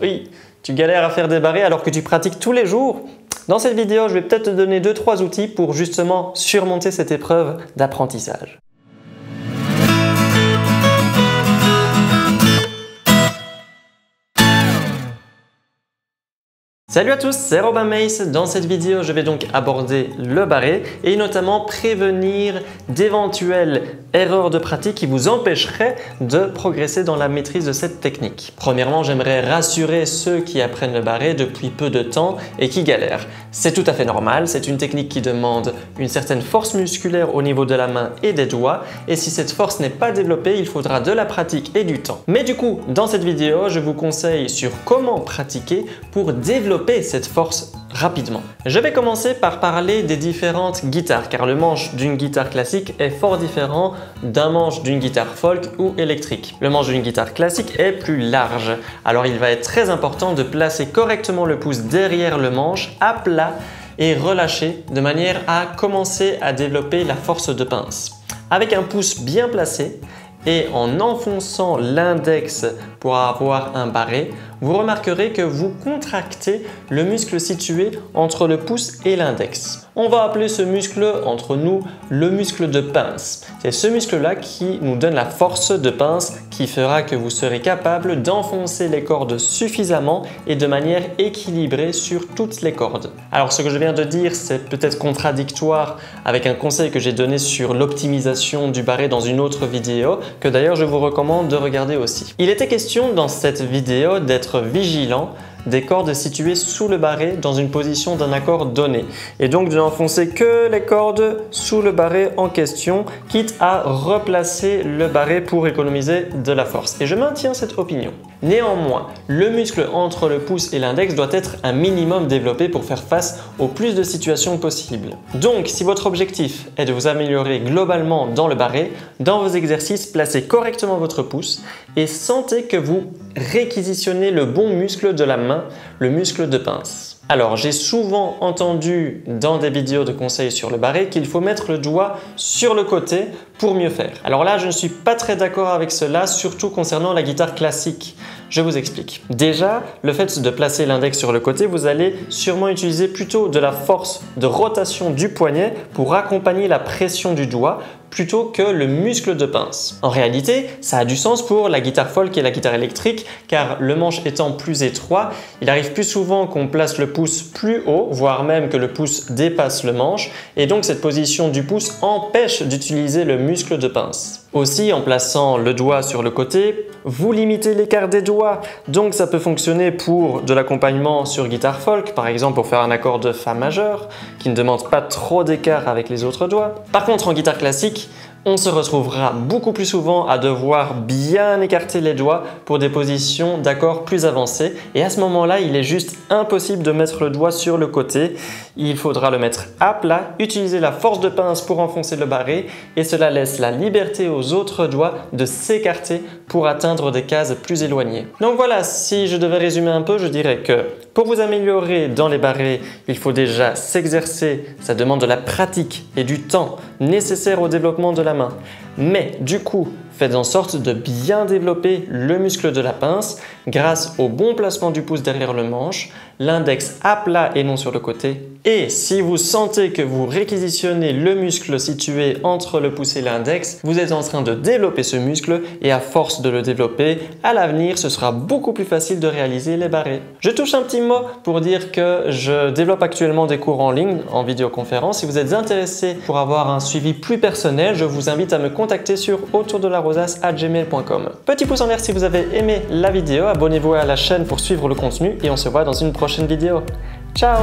Oui, tu galères à faire des barrés alors que tu pratiques tous les jours. Dans cette vidéo, je vais peut-être te donner 2-3 outils pour justement surmonter cette épreuve d'apprentissage. Salut à tous, c'est Robin Mace. Dans cette vidéo, je vais donc aborder le barré et notamment prévenir d'éventuelles erreurs de pratique qui vous empêcheraient de progresser dans la maîtrise de cette technique. Premièrement, j'aimerais rassurer ceux qui apprennent le barré depuis peu de temps et qui galèrent. C'est tout à fait normal, c'est une technique qui demande une certaine force musculaire au niveau de la main et des doigts et si cette force n'est pas développée, il faudra de la pratique et du temps. Mais du coup, dans cette vidéo, je vous conseille sur comment pratiquer pour développer cette force rapidement. Je vais commencer par parler des différentes guitares car le manche d'une guitare classique est fort différent d'un manche d'une guitare folk ou électrique. Le manche d'une guitare classique est plus large, alors il va être très important de placer correctement le pouce derrière le manche à plat et relâcher de manière à commencer à développer la force de pince. Avec un pouce bien placé et en enfonçant l'index pour avoir un barré, vous remarquerez que vous contractez le muscle situé entre le pouce et l'index. On va appeler ce muscle entre nous le muscle de pince. C'est ce muscle-là qui nous donne la force de pince qui fera que vous serez capable d'enfoncer les cordes suffisamment et de manière équilibrée sur toutes les cordes. Alors ce que je viens de dire, c'est peut-être contradictoire avec un conseil que j'ai donné sur l'optimisation du barré dans une autre vidéo, que d'ailleurs je vous recommande de regarder aussi. Il était question dans cette vidéo d'être vigilant des cordes situées sous le barré dans une position d'un accord donné et donc de n'enfoncer que les cordes sous le barré en question, quitte à replacer le barré pour économiser de la force. Et je maintiens cette opinion. Néanmoins, le muscle entre le pouce et l'index doit être un minimum développé pour faire face au plus de situations possibles. Donc, si votre objectif est de vous améliorer globalement dans le barré, dans vos exercices, placez correctement votre pouce et sentez que vous réquisitionnez le bon muscle de la main, le muscle de pince. Alors, j'ai souvent entendu dans des vidéos de conseils sur le barré qu'il faut mettre le doigt sur le côté pour mieux faire. Alors là, je ne suis pas très d'accord avec cela, surtout concernant la guitare classique. Je vous explique. Déjà, le fait de placer l'index sur le côté, vous allez sûrement utiliser plutôt de la force de rotation du poignet pour accompagner la pression du doigt plutôt que le muscle de pince. En réalité, ça a du sens pour la guitare folk et la guitare électrique car le manche étant plus étroit, il arrive plus souvent qu'on place le pouce plus haut, voire même que le pouce dépasse le manche et donc cette position du pouce empêche d'utiliser le muscle de pince. Aussi, en plaçant le doigt sur le côté, vous limitez l'écart des doigts. Donc ça peut fonctionner pour de l'accompagnement sur guitare folk, par exemple pour faire un accord de Fa majeur qui ne demande pas trop d'écart avec les autres doigts. Par contre, en guitare classique, on se retrouvera beaucoup plus souvent à devoir bien écarter les doigts pour des positions d'accords plus avancées et à ce moment-là, il est juste impossible de mettre le doigt sur le côté. Il faudra le mettre à plat, utiliser la force de pince pour enfoncer le barré et cela laisse la liberté aux autres doigts de s'écarter pour atteindre des cases plus éloignées. Donc voilà, si je devais résumer un peu, je dirais que pour vous améliorer dans les barrés, il faut déjà s'exercer, ça demande de la pratique et du temps nécessaire au développement de la main. Mais du coup, faites en sorte de bien développer le muscle de la pince grâce au bon placement du pouce derrière le manche, l'index à plat et non sur le côté. Et si vous sentez que vous réquisitionnez le muscle situé entre le pouce et l'index, vous êtes en train de développer ce muscle et à force de le développer, à l'avenir, ce sera beaucoup plus facile de réaliser les barrés. Je touche un petit mot pour dire que je développe actuellement des cours en ligne, en vidéoconférence. Si vous êtes intéressé pour avoir un suivi plus personnel, je vous invite à me contacter sur autourdelarosas@gmail.com. Petit pouce en l'air si vous avez aimé la vidéo, abonnez-vous à la chaîne pour suivre le contenu et on se voit dans une prochaine vidéo. Ciao!